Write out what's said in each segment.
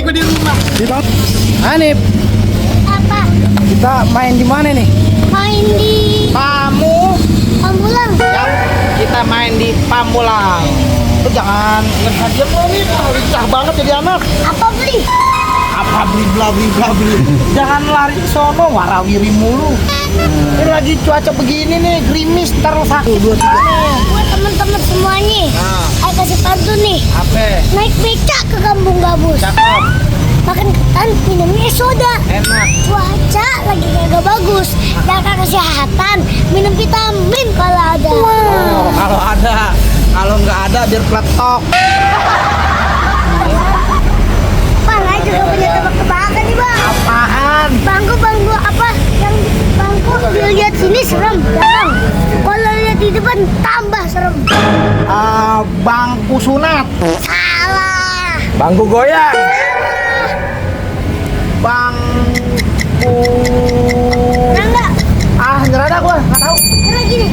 gue di rumah. Hanif, Apa? kita main di mana nih? Main di Pamulang. Kita main di Pamulang. Lu jangan ngejar dia lo nih, lincah banget jadi anak. Apa beli? Apa beli bla beli bla beli. Jangan lari ke sono, warawiri mulu. Ini lagi cuaca begini nih, gerimis, ntar 1, 2, 3 nih. Buat teman-teman semuanya. Nah. Saya kasih pantun nih. Apa? Naik becak ke Kampung Gabus. Cakep, Makan ketan, minumnya soda. enak. Cuaca lagi kagak bagus. Jaga kesehatan, minum vitamin kalau ada. Oh, kalau ada. Kalau nggak ada biar peletok. Bang, saya juga punya tebak-tebakan nih bang. Apaan? Bangku apa? Yang bangku dilihat sini serem, bang. Kalau lihat di depan tambah serem. Bangku sunat. Salah. Bangku goyang. Bangku. Nah enggak? Nyerah dah gua, nggak tahu. Karena gini,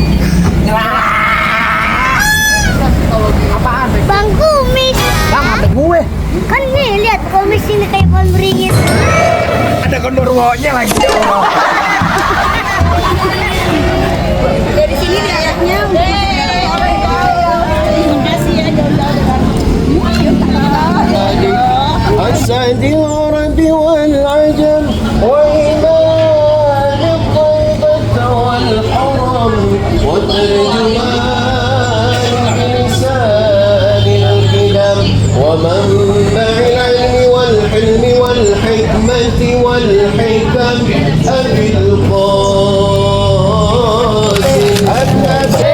Apaan? bangku mis. Bang, sampai gue. Kan nih lihat komis ini kayak pohon beringin. Ada gondorwonya lagi. Dari sini lihatnya. السعد والرب والعجم وإمام الطيبة والحرم وترجمان بلسان الكلام ومنبع العلم والحلم والحكمة والحكم أبي القاسم النبي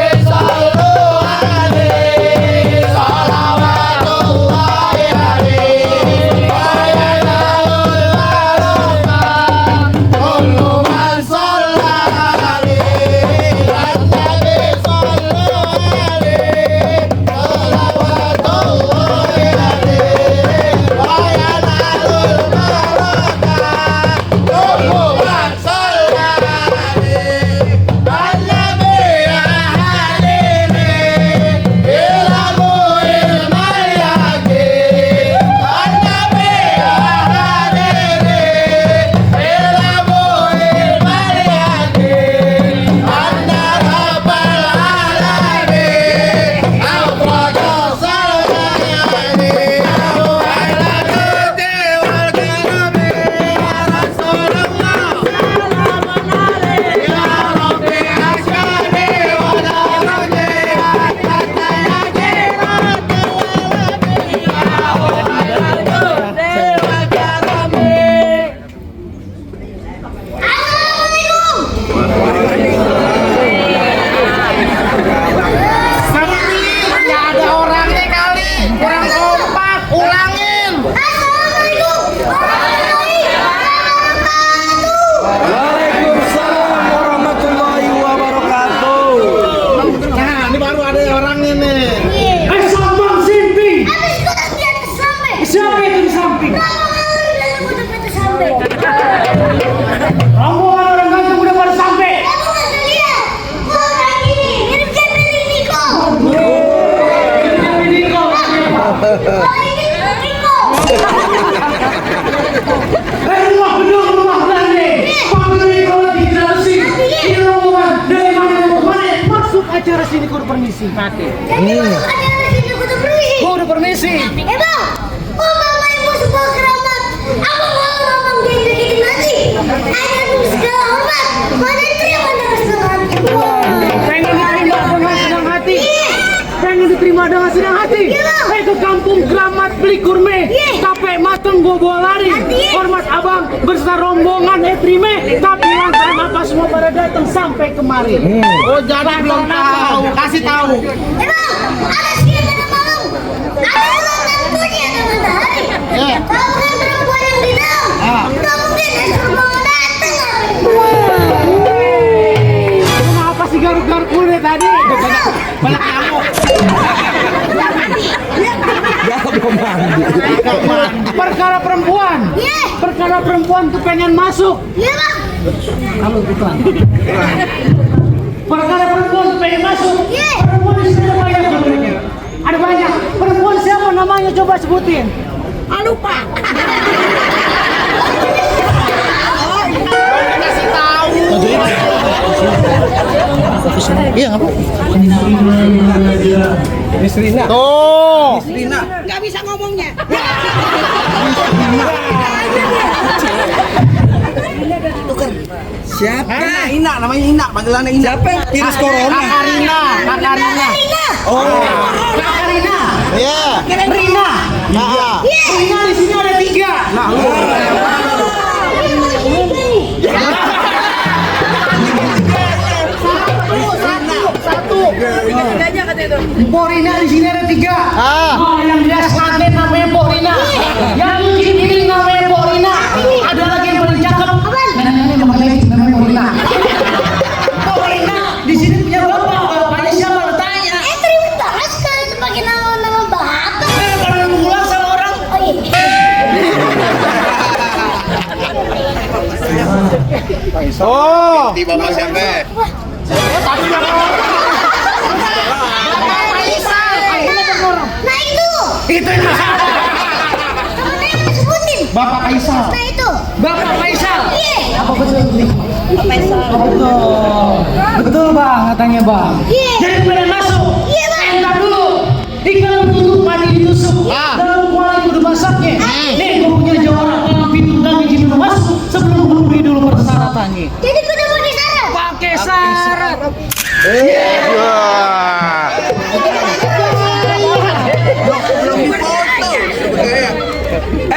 Acara sini kudu permisi. Mati. Gua udah permisi. bang, mama ibu sebuah keramat. Aku mau ngomong gitu nanti. Ada tuh segala hormat. Mana terima dengan senang hati. Pengen diterima dengan senang hati. Pengen diterima dengan senang hati. Ke kampung Keramat beli kurme. Capek mateng gua bawa lari. Hormat abang beserta rombongan terima. Tapi lantaran apa semua pada datang sampai kemari. Oh, jadi belum tahu. Kasih tahu. Bang, ada sekian pada malam. Ada ulang tentunya ada matahari. Tahu kan perempuan yang di dalam? Nggak mungkin suruh datang. Kenapa sih garuk-garuk kulit tadi? Banyak kamu. Perkara perempuan. Perkara perempuan tuh pengen masuk. Iya bang. Halo iklan. Perkara perempuan tuh pengen masuk. Iya. Perempuan di sini ada banyak. Ada banyak. Perempuan siapa namanya coba sebutin. lupa. Iya nggak, Bu? Miss Rina. Tuh. Nggak bisa ngomongnya. Siapa? Ina, namanya Ina, panggilannya Ina. Siapa yang virus corona? Kak Karina. Oh, Karina. Iya. Rina. Nah. Rina di sini ada 3. nah lu. Mbok Rina di sini ada 3. Ah. Oh, yang dia Slaten namanya Mbok Rina. Yang cuci piring namanya Mbok Rina. Ada lagi yang paling cakep. Nenek namanya Mbok Rina. Mbok Rina di sini punya bapak. Bapaknya siapa? Lu tanya. Terima banget sekali sebagai nama bapak. Kalau ngulang sama orang. Oh iya. Oh. Di bapak siapa? Nah itu. Itu yang Sama yang disebutin. Bapak Faisal. Nah itu. Bapak Faisal. Iya. Apa betul nih? Betul. Betul bang, katanya bang. Iya. Jadi boleh masuk. Iya, Bang. Entar dulu. Ikan tutup mandi ditusuk. Ah. Dalam kuali udah masaknya. Nih, gue punya jawaban dalam pintu lagi jadi masuk sebelum memenuhi dulu persyaratannya. Jadi kudu mau di sana. Pakai syarat. Wah.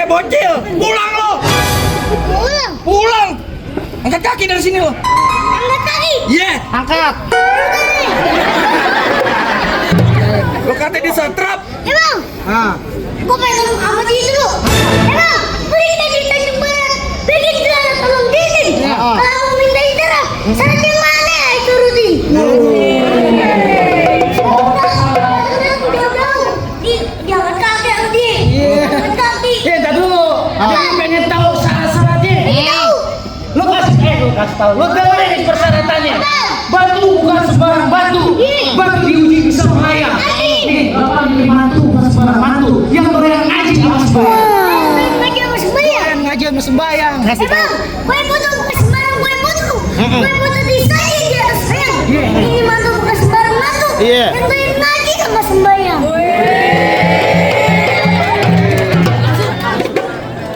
Bocil, pulang lo. Pulang. Pulang. Angkat kaki dari sini lo. Angkat kaki. Iya. Angkat. Lo kata di satrap. Emang. Ah. Gue pengen ngomong sama dia dulu. Emang. Beri kita di Tanjung Barat. Bikin celana tolong dingin. Ya. Kalau mau minta darah. Syarat yang mana ya turutin? Jangan kaki sama dia. Jangan kaki. Entar dulu. Jadi pengen tahu syarat-syaratnya. Tahu. Lo kasih tahu. Lo dengerin nih persyaratannya. Batu bukan sembarang batu. Batu diuji bisa melayang. Nih, bapak milih mantu bukan sembarang mantu. Yang doyan ngaji sama sembahyang. Lagi sama sembahyang. Ngaji sama sembahyang. Emang, gue foto bukan sembarang gue foto. Gue foto di saya di atas sayang. Ini mantu bukan sembarang mantu. Iya. Yang doyan ngaji sama sembahyang.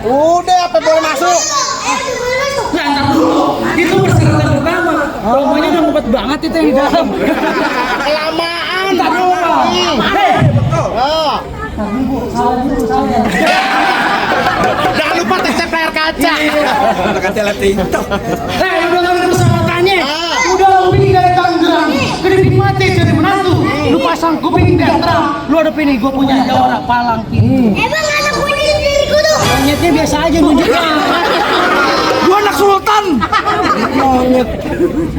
Udah, apa boleh masuk? Boleh masuk. Nah, entar dulu. Itu persyaratan pertama. Rombongannya udah ngumpet banget itu yang di dalam. Kelamaan. Entar dulu, Bang. Hei, Ah. Jangan lupa tes CPR kaca. Kaca latih. hei, udah ngambil persyaratannya. Ah. Udah lu bikin dari Tangerang, kedipin mati jadi menantu. Lu pasang kuping terang. Lu ada pilih, gue punya jawara palang kiri. Emang anak gue ini dari kudu. Monyetnya biasa aja nunjuknya. Gua anak sultan.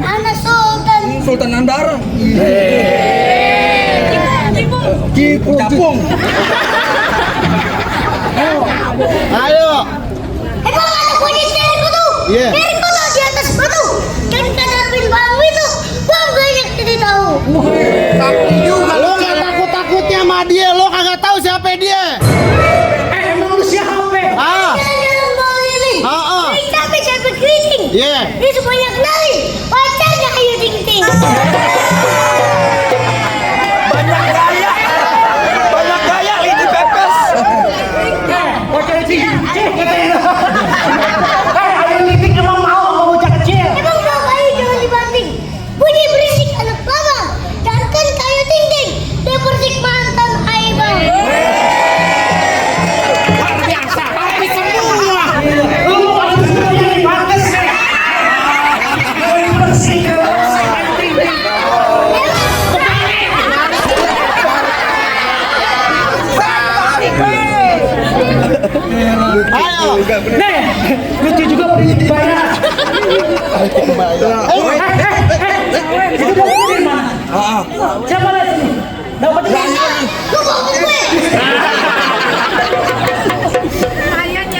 Anak sultan. Sultan Andara. Cipu capung. Ayo. Emang anak gue ini dari kudu. Iya. Dari kudu di atas batu. Kan kadapin bang itu. Bang banyak jadi tahu. Lo nggak takut-takutnya sama dia, lo kagak tahu siapa dia. Emang lu siapa? Ah. Jalan-jalan bang ini. Ah. Ini capek-capek keriting. Iya. Ini semuanya kenalin. Pacarnya Ayu Ting Ting. Banyak gaya. Banyak gaya ini pepes. Bocah kecil, katanya. Ayo nitik emang mau sama bocah kecil. Emang dong Ayu jangan dibanting. Bunyi berisik anak mama. Dan kan Ayu Ting Ting. Dia berisik mantan Ayu bang. Luar biasa, ini semua. Lu harus jadi pantes. Bersih. Ayo. Nih, lucu juga bayar. Itu dapat dari mana? Siapa lagi? Dapat dari mana? Lu bohong gue.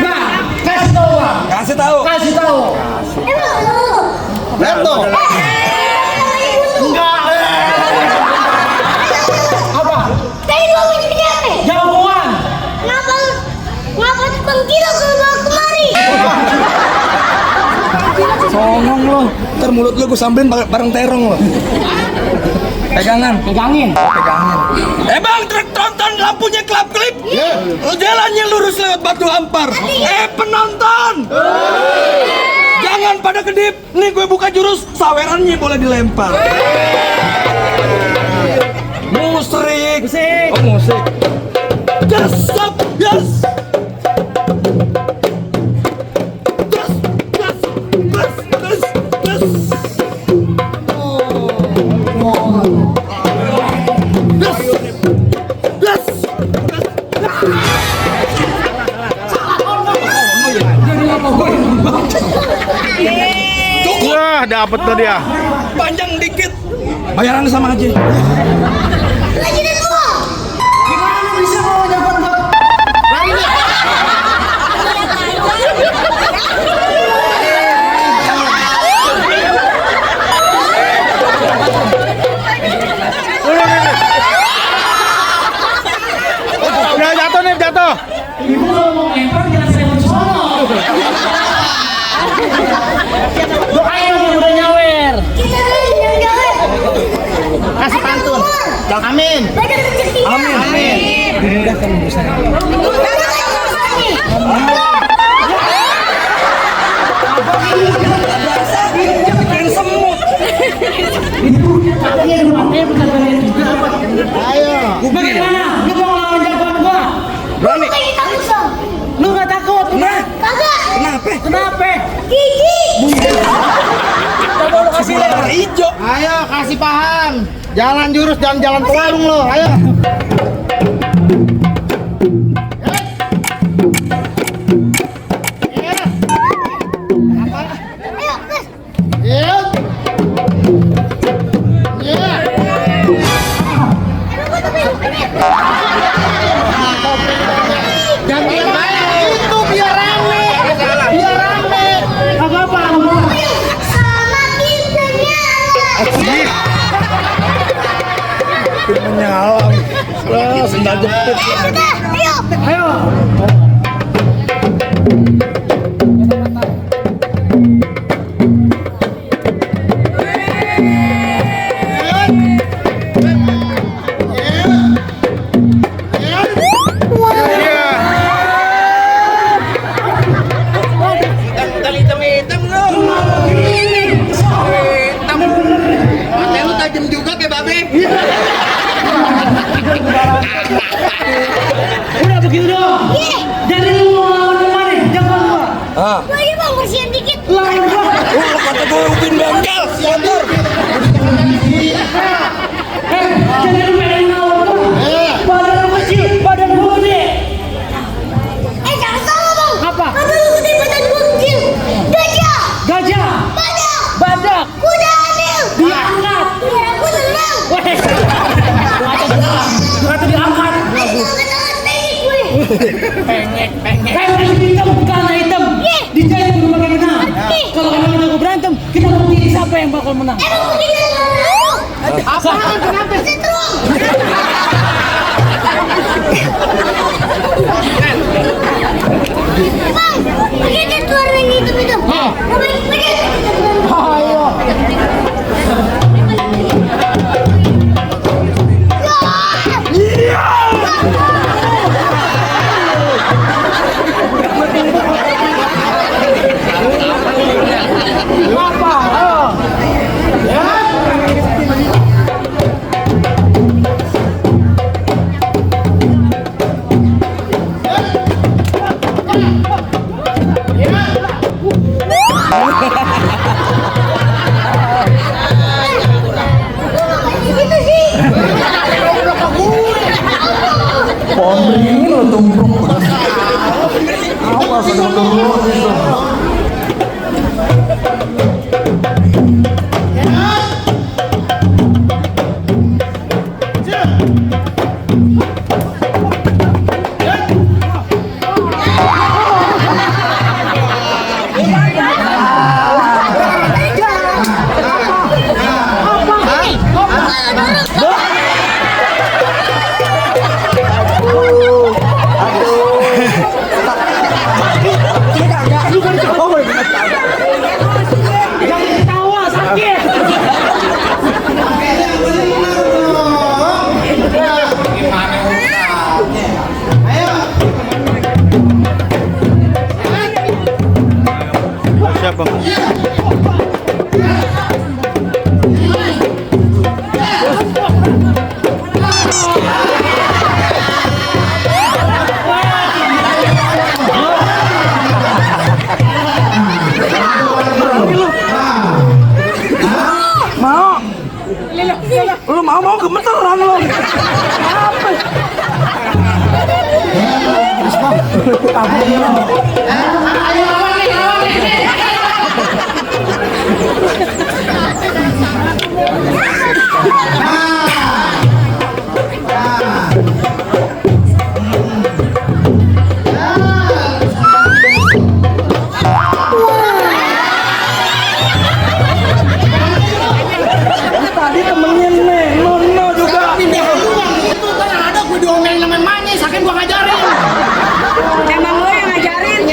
Nah, kasih tahu Bang. Kasih tahu. Kasih tahu. Emang lu. Lihat tuh. Enggak. Apa? Tadi gua punya apa? Jagoan. Ngapa mulut lu gue samperin bareng terong lo. Pegangin. Bang, tonton lampunya kelap-kelip. Jalannya lurus lewat Batu Ampar. Penonton. Jangan pada kedip. Nih gue buka jurus, sawerannya boleh dilempar. Musik. Oh, musik. Yes, stop, yes. Wah, dapet tuh dia. Panjang dikit. Bayaran sama aja. Lagi deh lu. Gimana bisa mau jagoan gua? Lari nih. Udah jatuh nih, jatuh. Ibu kalau mau lempar jangan saya sono. Doain yang udah nyawer. Kita dulu yang jalan. Kasih pantun. Amin. Banyak rezeki. Amin. Dimudahkan urusan. Bikin semut. Ayo. Bagaimana? Lu mau lawan jagoan gua? Berani. Kayak takut Sam. Lu gak takut? Kagak. Kenapa? Gigi. Kasih lebar hijau. Ayo kasih paham. Jalan jurus jangan jalan pelarung lo. Ayo. Ayo, Mas. Jangan main itu biar rame. Apa-apa. Sama kita nyala. Menyalam. Wah, sendal jepit. Udah, ayo. Ayo. Hitam-hitam lu. Hitam. Mata lu tajam juga kayak babe. Udah begitu dong. Jadi lu mau lawan kemana? Jangan gua. Lagi bang, bersihin dikit. Lawan gua. Kata gue upin bengkel. Motor. Jadi lu pengen lawan gua. Badan lu kecil, badan gua gede. Jangan salah bang. Apa? Badan lu gede, badan gua kecil. Gajah. Gajah, badak, Kuda anil. diangkat. Biar aku tenang. Weh. Kata diangkat. Tangan pengek gue. Kayak orang hitam, karena hitam. Dijahit dulu pakai benang. Kalau emang kita berantem, kita buktiin siapa yang bakal menang. Emang kita lalu. Apaan? Kenapa? Setrum. Bang, begitu keluar yang hitam itu. Begitu. Ayo. Apa? Gitu sih. Pembeli lo tumbruk. Awas ada tumbruk itu. Lu kan lu mau gemeteran lu. Apa? Tadi temennya nih, Nono juga. Itu kan ada gue diomelin sama emaknya, saking gue ngajarin. Emang lo yang ngajarin?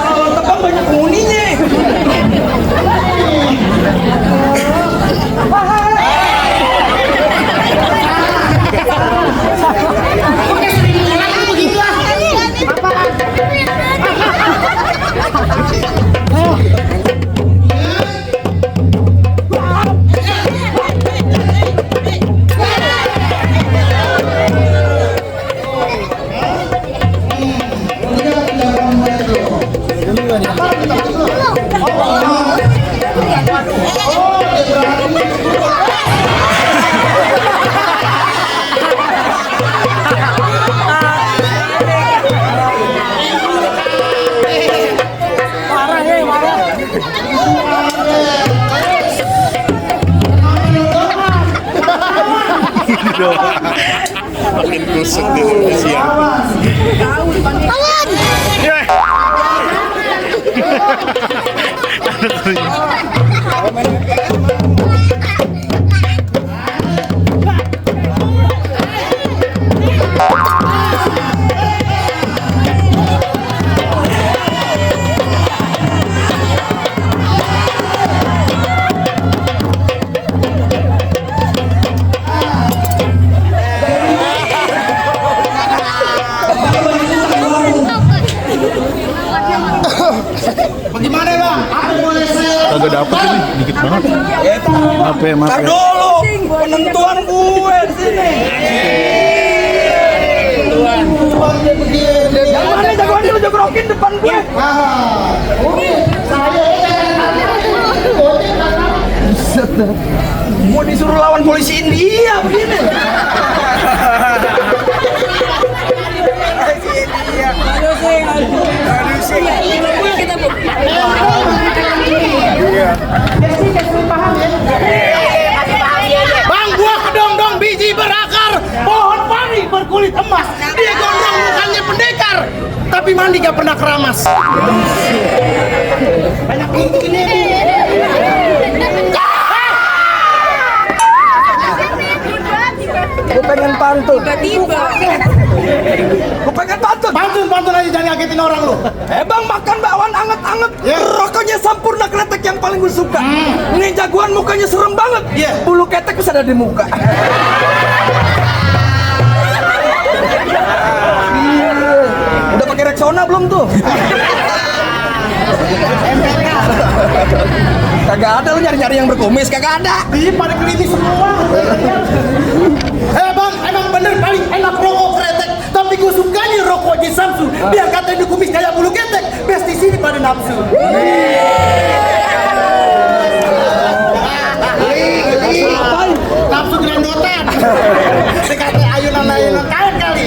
Kalau tebang banyak penghuninya. Makin kusut di Indonesia. Bagaimana bang? Apa boleh saya? Kagak dapet ini, dikit banget. Maaf ya, maaf Ntar ya. dulu, penentuan gue di sini. Yang mana jagoan lu jogrokin depan gue? Mau disuruh lawan polisi India begini. Bang, gua kedong-dong biji berakar, pohon pari berkulit emas. Dia gondrong mukanya pendekar, tapi mandi gak pernah keramas. Banyak pintu ini. Gue pengen pantun. Tiba-tiba. Gue pengen pantun. Pantun aja, jangan ngagetin orang lu. Bang, makan bakwan anget-anget. Rokoknya Sampurna Kretek yang paling gue suka. Ini jagoan mukanya serem banget. Bulu ketek bisa ada di muka. Udah pakai Rexona belum tuh? Kagak ada, lu nyari-nyari yang berkumis, kagak ada. Iya, pada klinis semua. Bang, emang bener paling enak rokok kretek, tapi gue sukanya rokok di Samsu. Biar katanya kumis kayak bulu ketek, best di sini pada nafsu. Nafsu grandotan. Dikata ayunan-ayunan kain kali.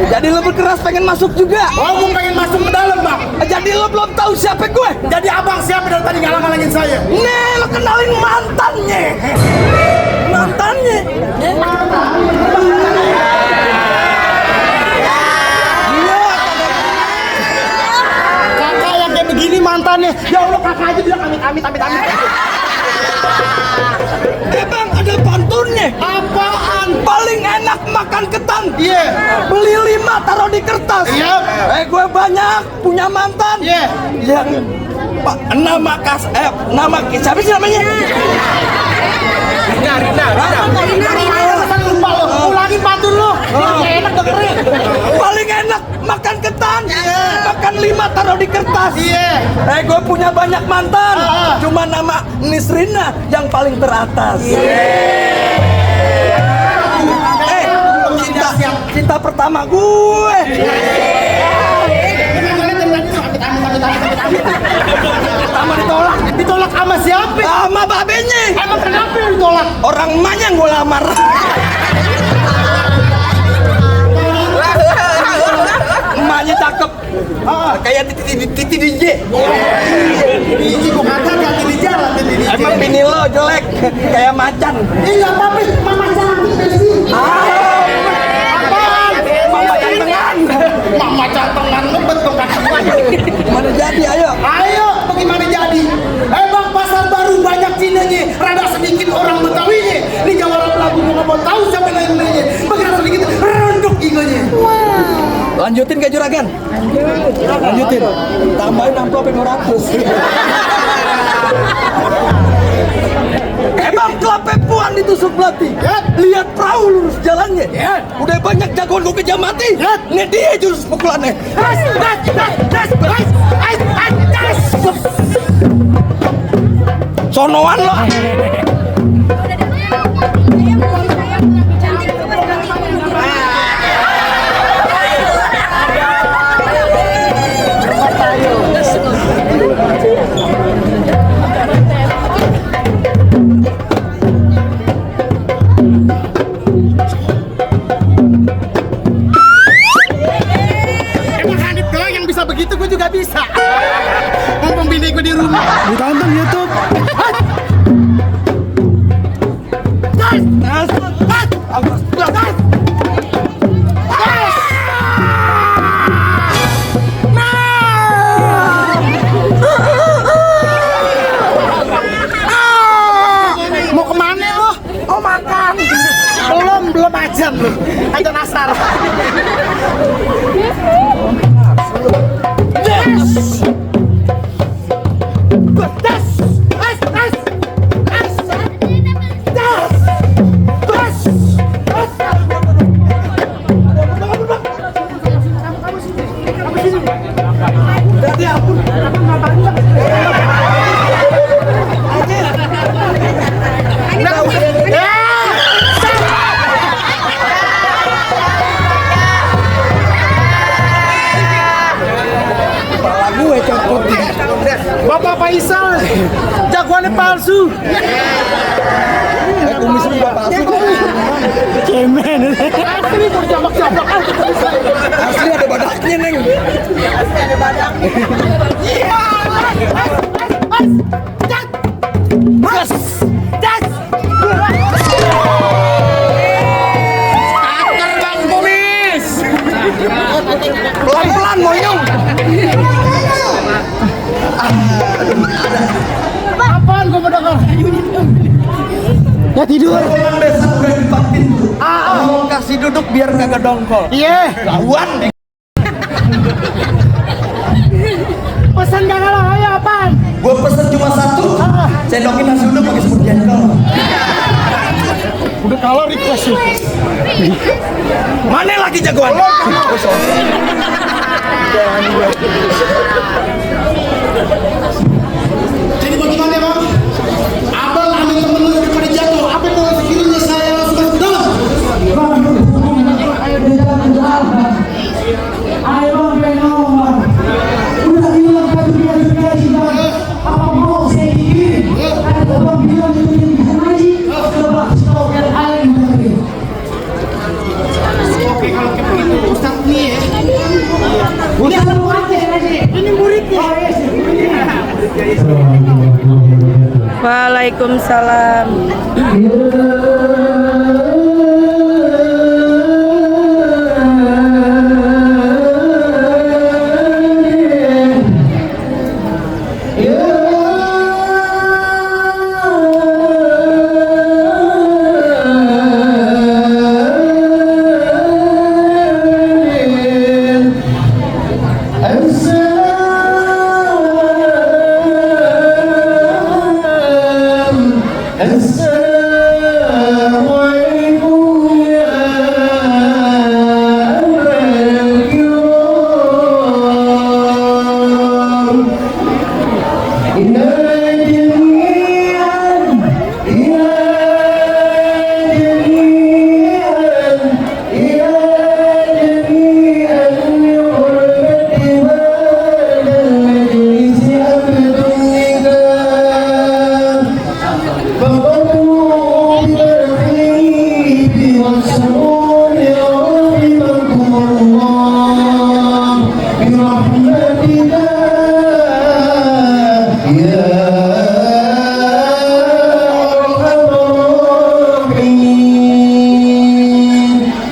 Jadi lu berkeras pengen masuk juga. Oh, gue pengen masuk ke dalam, bang. Jadi lu belum tahu siapa gue. Jadi abang siapa dari tadi ngalang-ngalangin saya? Nih, lu kenalin mantannya. Mantannya. Kakak yang kayak begini mantannya. Ya Allah, kakak aja bilang amit. Bang, ada pantunnya. Apaan enak makan ketan. Iya. Beli 5 taruh di kertas. Iya. Gue banyak punya mantan. Iya. Yang nama siapa sih namanya? Rina. Lupa lo. Ulangin pantun lo. Enak dengerin. Paling enak makan ketan. Makan 5 taruh di kertas. Iya. Gue punya banyak mantan. Cuma nama Nisrina yang paling teratas. Cinta pertama gue. Pertama Ditolak sama siapa? sama babenya. Emang kenapa yang ditolak? Orang emaknya yang gue lamar. Emaknya cakep. Kayak titi DJ. Biji gua kata ganti di jalan di DJ. Emang bini lo jelek kayak macan. Iya tapi mama cantik sih. Mama jantengan. Mama cantengan ngebet dong kaki. Mana jadi ayo. Ayo, bagaimana jadi? Bang, pasar baru banyak Cinanya, rada sedikit orang Betawinya. Di Jawa Labu gua nggak mau tahu siapa lain-lainnya. Bagaimana sedikit renduk gigonya. Lanjutin ke juragan. Lanjutin. Tambahin amplop 500. Emang kelapepuan ditusuk belati. Lihat perahu lurus jalannya. Udah banyak jagoan gue kejar mati. Nih dia jurus pukulannya. Sonoan lo. Emang Hanif doang yang bisa begitu, gue juga bisa. Mumpung bini gue di rumah. Ditonton YouTube. Mau kemana lo? Oh makan. Belum aja lu. Aja nasar. Bapak Faisal, jagoannya palsu. Kumisnya juga palsu. Cemen. Asli mau jambak-jambak. Asli ada badaknya neng. Gas. Bang Kumis. Pelan-pelan monyong. Apaan gue mau denger? Ya tidur. Mau kasih duduk biar kagak dongkol. Iya. Lawan. Pesan gak kalah ayo apaan? Gue pesen cuma 1. Sendokin nasi uduk pakai semur jengkol. Udah kalah request lu. Mana lagi jagoan? Jadi bagaimana bang? Abang ambil temen lu daripada jatuh. Apa yang mau sekiranya saya langsung masuk ke dalam? Ayo di jalan jalan. Ayo bang, udah bilang kan biasa bang. Apa mau saya ini? Ada bang bilang itu ngaji. Coba stop dan air lagi. Oke kalau kayak begitu Ustaz nih ya. Udah muridnya ngaji. Ini muridnya. Waalaikumsalam.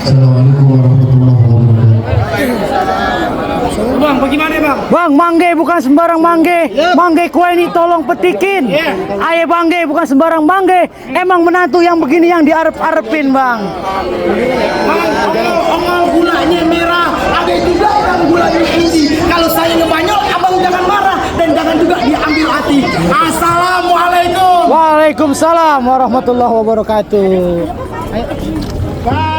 Assalamualaikum warahmatullahi wabarakatuh. Bang, bagaimana bang? Bang, mangge bukan sembarang mangge. Mangge kue ini tolong petikin. Ayo bangge bukan sembarang mangge. Emang menantu yang begini yang diarep-arepin bang. Ongol gulanya merah, ada juga yang gulanya tinggi. Kalau saya ngebanyol, abang jangan marah dan jangan juga diambil hati. Assalamualaikum. Waalaikumsalam warahmatullahi wabarakatuh. Bye.